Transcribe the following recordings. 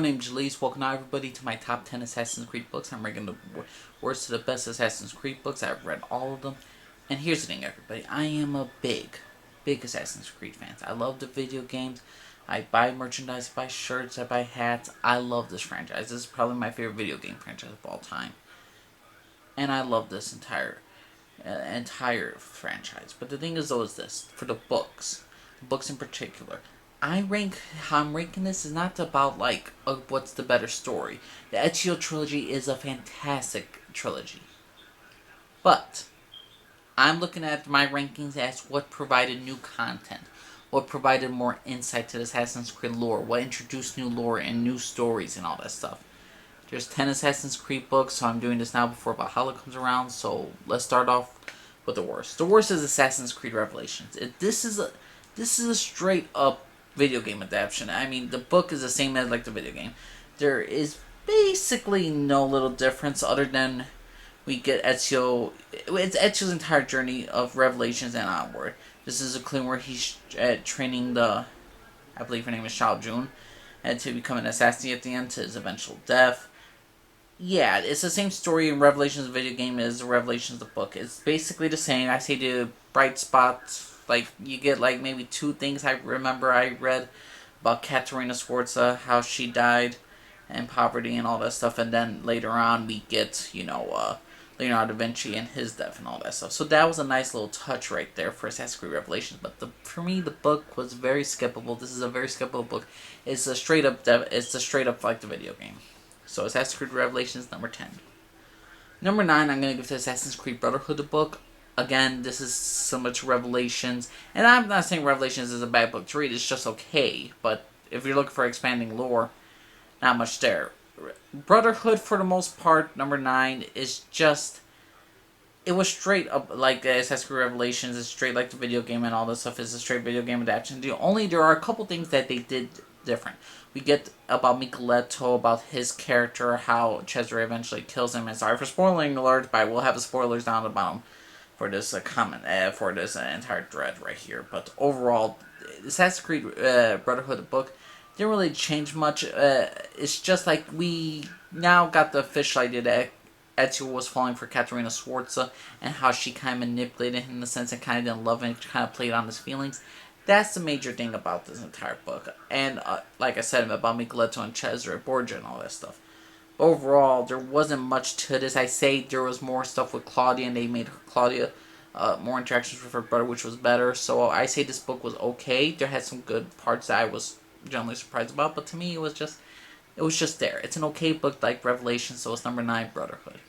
name's Jalise. Welcome everybody to my top 10 Assassin's Creed books. I'm ranking the worst to the best Assassin's Creed books. I've read all of them. And here's the thing, everybody. I am a big Assassin's Creed fan. I love the video games. I buy merchandise, I buy shirts, I buy hats. I love this franchise. This is probably my favorite video game franchise of all time. And I love this entire franchise. But the thing is, though, is this. For the books in particular, how I'm ranking this is not about what's the better story. The Ezio trilogy is a fantastic trilogy, but I'm looking at my rankings as what provided new content, what provided more insight to the Assassin's Creed lore, what introduced new lore and new stories and all that stuff. There's 10 Assassin's Creed books, so I'm doing this now before Valhalla comes around. So let's start off with the worst. The worst is Assassin's Creed Revelations. This is a straight up video game adaptation. I mean, the book is the same as the video game. There is basically no little difference other than we get Ezio. It's Ezio's entire journey of Revelations and onward. This is a clue where he's training I believe her name is Shao Jun, and to become an assassin at the end to his eventual death. Yeah, it's the same story in Revelations video game as Revelations the book. It's basically the same. I say the bright spots. You get maybe two things I remember I read about Katerina Sforza, how she died, and poverty and all that stuff, and then later on we get, Leonardo da Vinci and his death and all that stuff. So that was a nice little touch right there for Assassin's Creed Revelations, but for me the book was very skippable. This is a very skippable book. It's a straight up like the video game. So Assassin's Creed Revelations number 10. Number 9, I'm going to give to Assassin's Creed Brotherhood the book. Again, this is similar to Revelations, and I'm not saying Revelations is a bad book to read, it's just okay, but if you're looking for expanding lore, not much there. Brotherhood, for the most part, number 9, is just, it was straight up like Assassin's Creed Revelations, it's straight like the video game and all this stuff is a straight video game adaptation. There are a couple things that they did different. We get about Micheletto, about his character, how Cesare eventually kills him, and sorry for spoiling alert, but we'll have the spoilers down the bottom for this for this entire thread right here. But overall, Assassin's Creed Brotherhood book didn't really change much. It's just we now got the official idea that Ezio was falling for Katerina Sforza and how she kind of manipulated him in the sense and kind of didn't love him and kind of played on his feelings. That's the major thing about this entire book. And like I said, about Micheletto and Cesare Borgia and all that stuff. Overall, there wasn't much to this. I say there was more stuff with Claudia, and they made Claudia more interactions with her brother, which was better. So I say this book was okay. There had some good parts that I was generally surprised about, but to me it was just there. It's an okay book like Revelation, so it's number 9, Brotherhood.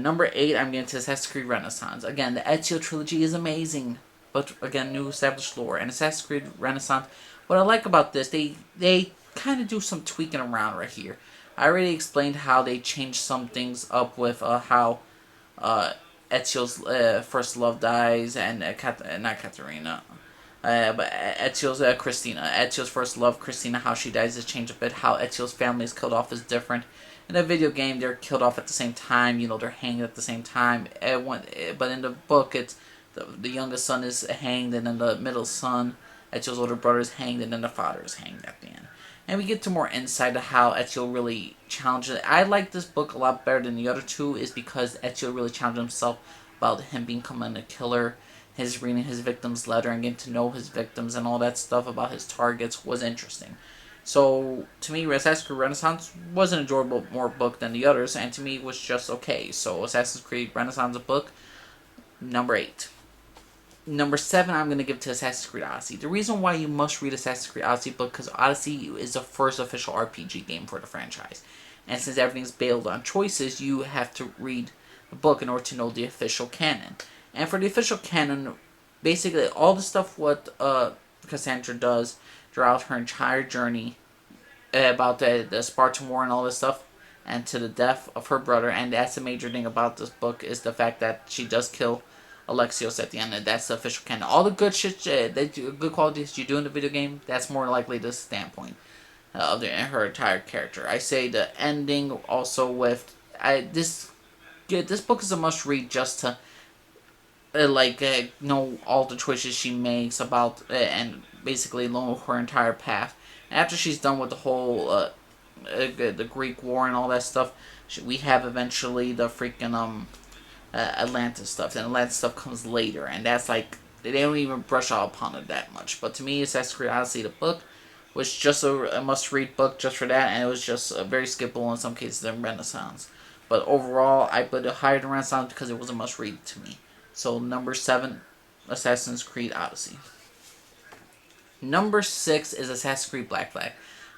Number 8, I'm getting to Assassin's Creed Renaissance. Again, the Ezio trilogy is amazing, but again, new established lore. And Assassin's Creed Renaissance, what I like about this, they kind of do some tweaking around right here. I already explained how they changed some things up with how Ezio's first love dies, and not Katerina, but Ezio's Christina. Ezio's first love, Christina, how she dies is changed a bit. How Ezio's family is killed off is different. In the video game, they're killed off at the same time. They're hanged at the same time. But in the book, it's the youngest son is hanged, and then the middle son, Ezio's older brother, is hanged, and then the father is hanged at the end. And we get to more insight of how Ezio really challenged it. I like this book a lot better than the other two, is because Ezio really challenged himself about him becoming a killer. His reading his victim's letter and getting to know his victims and all that stuff about his targets was interesting. So, to me, Assassin's Creed Renaissance was an enjoyable more book than the others, and to me, it was just okay. So, Assassin's Creed Renaissance book, number 8. Number 7, I'm going to give to Assassin's Creed Odyssey. The reason why you must read Assassin's Creed Odyssey book, because Odyssey is the first official RPG game for the franchise. And since everything's based on choices, you have to read the book in order to know the official canon. And for the official canon, basically all the stuff what Cassandra does throughout her entire journey about the Spartan War and all this stuff, and to the death of her brother, and that's the major thing about this book, is the fact that she does kill Alexios at the end, and that's the official canon. All the good shit, good qualities you do in the video game, that's more likely the standpoint of her entire character. I say the ending also with this book is a must read just to know all the choices she makes about and basically know her entire path After she's done with the whole the Greek War and all that stuff, we have eventually the freaking Atlantis stuff. And Atlantis stuff comes later, and that's like they don't even brush up upon it that much. But to me, Assassin's Creed Odyssey, the book, was just a must-read book just for that, and it was just very skippable in some cases in Renaissance. But overall, I put it higher than Renaissance because it was a must-read to me. So number 7, Assassin's Creed Odyssey. Number 6 is Assassin's Creed Black Flag.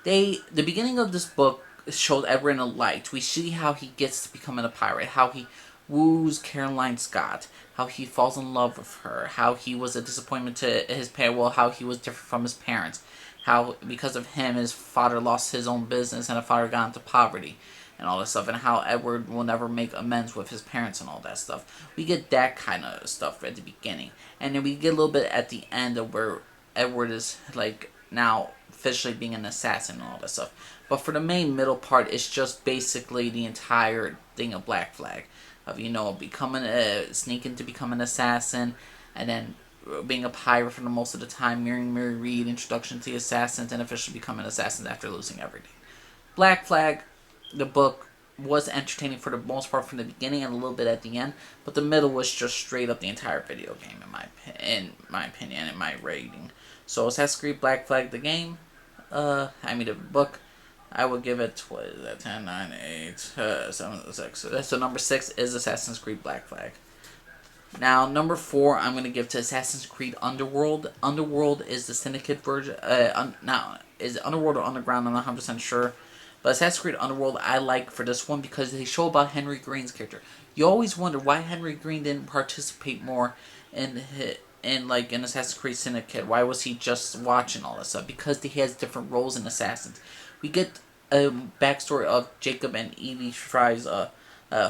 The beginning of this book shows Edward in a light. We see how he gets to becoming a pirate, how he woos Caroline Scott, how he falls in love with her, how he was a disappointment to his parents, well, how he was different from his parents, how because of him his father lost his own business and his father got into poverty and all that stuff, and how Edward will never make amends with his parents and all that stuff. We get that kind of stuff at the beginning, and then we get a little bit at the end of where Edward is like now officially being an assassin and all that stuff. But for the main middle part, it's just basically the entire thing of Black Flag, of becoming sneaking to become an assassin, and then being a pirate for the most of the time, marrying Mary Read, introduction to the assassins, and officially becoming an assassin after losing everything. Black Flag, the book, was entertaining for the most part from the beginning and a little bit at the end, but the middle was just straight up the entire video game in my opinion, in my rating. So Assassin's Creed Black Flag, the game, the book, I would give it, what is that, 10, 9, 8, 7, 6. So number 6 is Assassin's Creed Black Flag. Now, number 4, I'm going to give to Assassin's Creed Underworld. Underworld is the Syndicate version. Now, is it Underworld or Underground? I'm not 100% sure. But Assassin's Creed Underworld, I like for this one because they show about Henry Green's character. You always wonder why Henry Green didn't participate more in Assassin's Creed Syndicate. Why was he just watching all this stuff? Because he has different roles in Assassins. We get a backstory of Jacob and Evie Fry's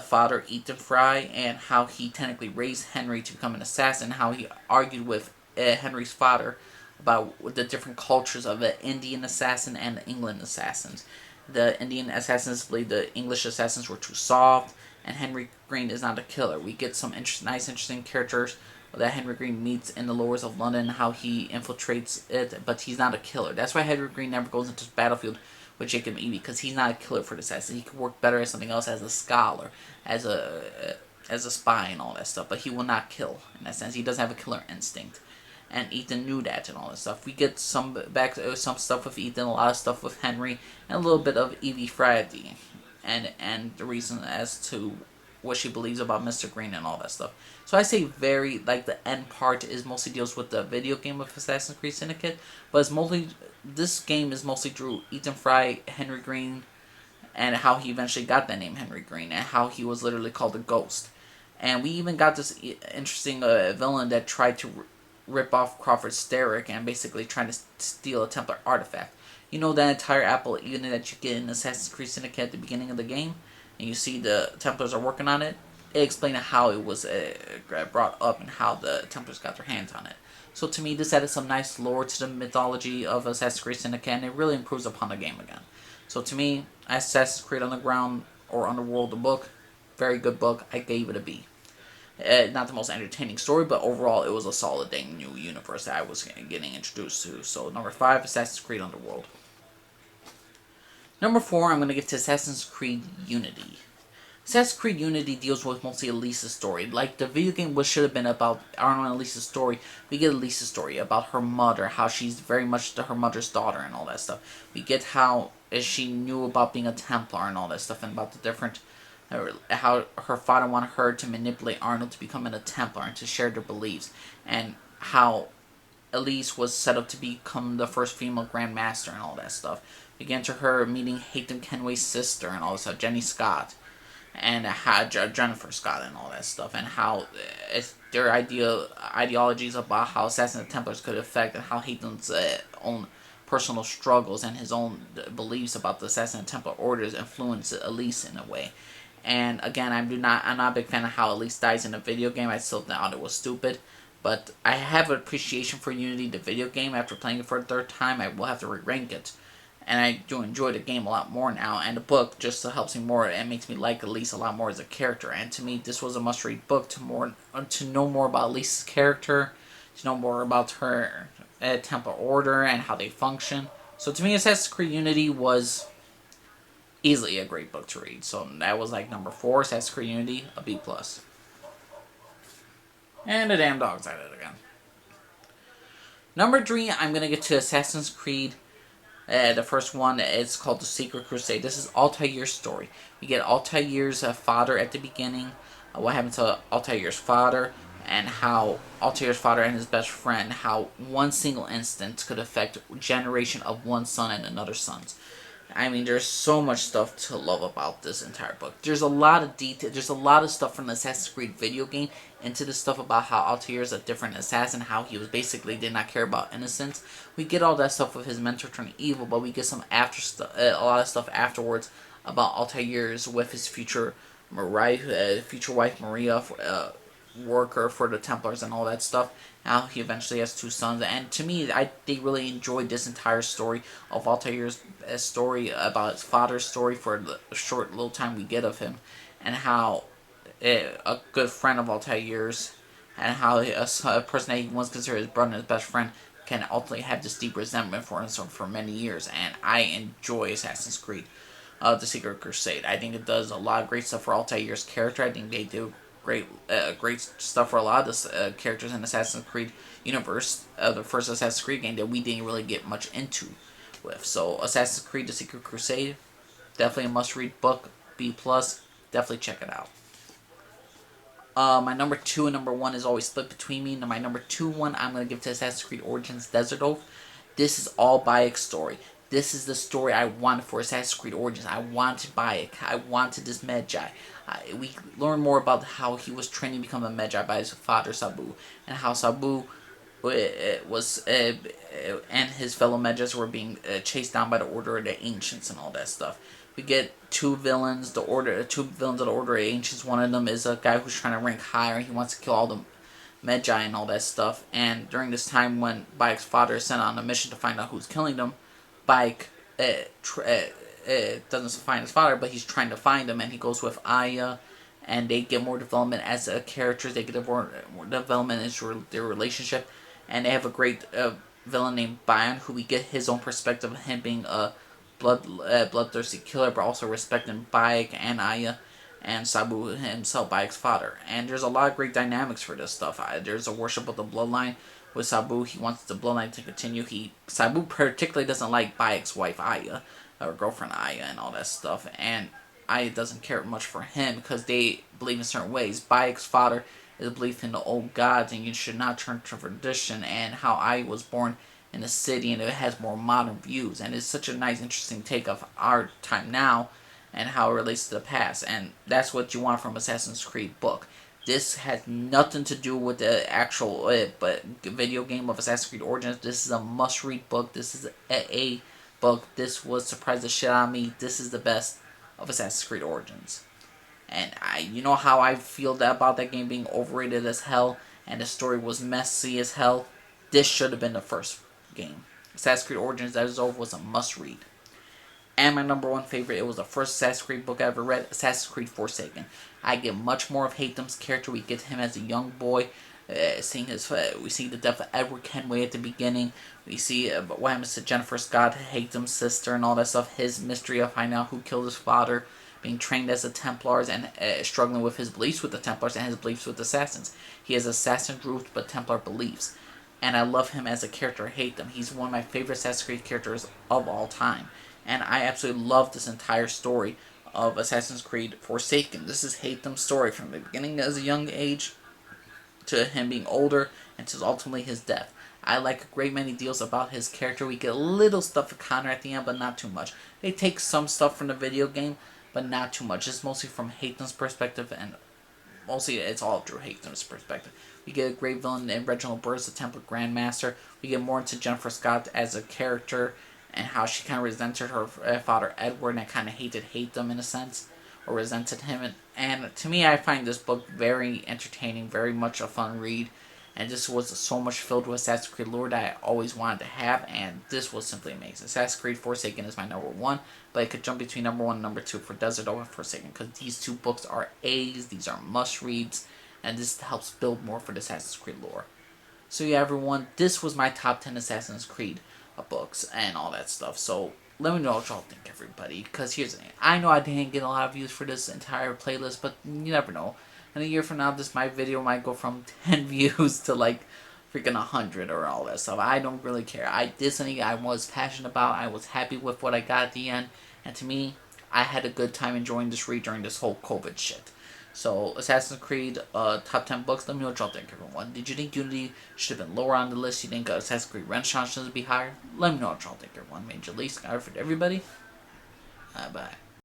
father, Ethan Fry, and how he technically raised Henry to become an assassin, how he argued with Henry's father about the different cultures of the Indian assassin and the England assassins. The Indian assassins believed the English assassins were too soft, and Henry Green is not a killer. We get some interesting characters that Henry Green meets in the lowers of London, how he infiltrates it, but he's not a killer. That's why Henry Green never goes into the battlefield with Jacob and Evie, because he's not a killer for the assassin. He could work better as something else, as a scholar, as a spy and all that stuff, but he will not kill in that sense. He doesn't have a killer instinct. And Ethan knew that and all that stuff. We get some stuff with Ethan, a lot of stuff with Henry, and a little bit of Evie Friday, and the reason as to what she believes about Mr. Green and all that stuff. So I say the end part is mostly deals with the video game of Assassin's Creed Syndicate, but this game is mostly through Ethan Fry, Henry Green, and how he eventually got that name Henry Green, and how he was literally called a ghost. And we even got this interesting villain that tried to rip off Crawford Steric and basically trying to steal a Templar artifact. You know that entire apple unit that you get in Assassin's Creed Syndicate at the beginning of the game, and you see the Templars are working on it? It explained how it was brought up and how the Templars got their hands on it. So to me, this added some nice lore to the mythology of Assassin's Creed Syndicate, and it really improves upon the game again. So to me, Assassin's Creed Underground or Underworld, the book, very good book. I gave it a B. Not the most entertaining story, but overall it was a solid dang new universe that I was getting introduced to. So number 5, Assassin's Creed Underworld. Number 4, I'm going to get to Assassin's Creed Unity. Assassin's Creed Unity deals with mostly Elisa's story. Like the video game should have been about Arnold and Elisa's story, we get Elisa's story about her mother, how she's very much her mother's daughter and all that stuff. We get how she knew about being a Templar and all that stuff, and about the different how her father wanted her to manipulate Arnold to become a Templar and to share their beliefs, and how Elise was set up to become the first female Grand Master and all that stuff. We get into her meeting Haytham Kenway's sister and all that stuff, Jenny Scott, and Jennifer Scott and all that stuff, and how their ideologies about how Assassins and Templars could affect, and how Haytham's own personal struggles and his own beliefs about the Assassin and Templar orders influence Elise in a way. And again, I'm not a big fan of how Elise dies in a video game. I still thought it was stupid. But I have an appreciation for Unity, the video game. After playing it for a third time, I will have to re-rank it. And I do enjoy the game a lot more now. And the book just helps me more and makes me like Elise a lot more as a character. And to me, this was a must-read book to know more about Elise's character, to know more about her Templar Order and how they function. So to me, Assassin's Creed Unity was easily a great book to read. So that was like number 4, Assassin's Creed Unity, a B plus. And the damn dog's at it again. Number 3, I'm gonna get to Assassin's Creed. The first one is called the Secret Crusade. This is Altair's story. We get Altair's father at the beginning. What happened to Altair's father, and how Altair's father and his best friend, how one single instance could affect generation of one son and another son's. I mean, there's so much stuff to love about this entire book. There's a lot of detail. There's a lot of stuff from the Assassin's Creed video game into the stuff about how Altair is a different assassin, how he was basically did not care about innocence. We get all that stuff with his mentor turning evil, but we get some after stuff, a lot of stuff afterwards about Altair's with his future future wife Maria, worker for the Templars and all that stuff. How he eventually has 2 sons, and to me, they really enjoyed this entire story of Altair's story about his father's story for the short little time we get of him, and how a good friend of Altair's, and how a person that he once considered his brother and his best friend can ultimately have this deep resentment for him for many years. And I enjoy Assassin's Creed, The Secret Crusade. I think it does a lot of great stuff for Altair's character. I think they do great stuff for a lot of the characters in Assassin's Creed universe, the first Assassin's Creed game that we didn't really get much into with. So Assassin's Creed: The Secret Crusade, definitely a must-read book. B plus, definitely check it out. My number 2 and number 1 is always split between me. And my number 2 one, I'm gonna give to Assassin's Creed Origins Desert Oath. This is all Bayek's story. This is the story I wanted for Assassin's Creed Origins. I wanted Bayek. I wanted this Medjay. We learn more about how he was training to become a Medjay by his father Sabu, and how Sabu was and his fellow Medjays were being chased down by the Order of the Ancients and all that stuff. We get 2 villains, two villains of the Order of the Ancients. One of them is a guy who's trying to rank higher. He wants to kill all the Medjay and all that stuff. And during this time when Bayek's father is sent on a mission to find out who's killing them, Bayek doesn't find his father, but he's trying to find him, and he goes with Aya, and they get more development as characters. They get more development in their relationship, and they have a great villain named Bayan, who we get his own perspective of him being a bloodthirsty killer, but also respecting Bayek and Aya, and Sabu himself, Bayek's father. And there's a lot of great dynamics for this stuff. There's a worship of the bloodline. With Sabu, he wants the bloodline to continue. Sabu particularly doesn't like Bayek's wife Aya, or girlfriend Aya, and all that stuff. And Aya doesn't care much for him because they believe in certain ways. Bayek's father is a belief in the old gods, and you should not turn to tradition. And how Aya was born in a city, and it has more modern views. And it's such a nice, interesting take of our time now, and how it relates to the past. And that's what you want from Assassin's Creed book. This has nothing to do with the actual but video game of Assassin's Creed Origins. This is a must-read book. This is a book. This was surprised the shit out of me. This is the best of Assassin's Creed Origins. And you know how I feel about that game being overrated as hell, and the story was messy as hell. This should have been the first game. Assassin's Creed Origins Desert Oath was a must-read. And my number 1 favorite, it was the first Assassin's Creed book I ever read, Assassin's Creed Forsaken. I get much more of Haytham's character. We get him as a young boy, seeing his, we see the death of Edward Kenway at the beginning. We see what happens to Jennifer Scott, Haytham's sister, and all that stuff. His mystery of finding out who killed his father, being trained as a Templars, and struggling with his beliefs with the Templars and his beliefs with assassins. He has assassin roots, but Templar beliefs. And I love him as a character. Haytham. He's one of my favorite Assassin's Creed characters of all time. And I absolutely love this entire story of Assassin's Creed Forsaken. This is Haytham's story from the beginning as a young age to him being older and to ultimately his death. I like a great many deals about his character. We get a little stuff of Connor at the end, but not too much. They take some stuff from the video game, but not too much. It's mostly from Haytham's perspective, and mostly it's all through Haytham's perspective. We get a great villain in Reginald Burrs, the Templar Grandmaster. We get more into Jennifer Scott as a character, and how she kind of resented her father Edward, and kind of hated Haytham in a sense, or resented him. And to me, I find this book very entertaining, very much a fun read, and this was so much filled with Assassin's Creed lore that I always wanted to have, and this was simply amazing. Assassin's Creed Forsaken is my number 1, but it could jump between number 1 and number 2 for Desert Oath and Forsaken, because these 2 books are A's, these are must-reads, and this helps build more for the Assassin's Creed lore. So yeah, everyone, this was my top 10 Assassin's Creed books and all that stuff. So let me know what y'all think, everybody. Because here's the thing. I know I didn't get a lot of views for this entire playlist, but you never know. In a year from now, my video might go from 10 views to like freaking 100 or all that stuff. I don't really care. I did something I was passionate about. I was happy with what I got at the end. And to me, I had a good time enjoying this read during this whole COVID shit. So, Assassin's Creed, top 10 books. Let me know what y'all think, everyone. Did you think Unity should have been lower on the list? You think Assassin's Creed Renaissance should be higher? Let me know what y'all think, everyone. Major Lee Skyford, everybody. Bye.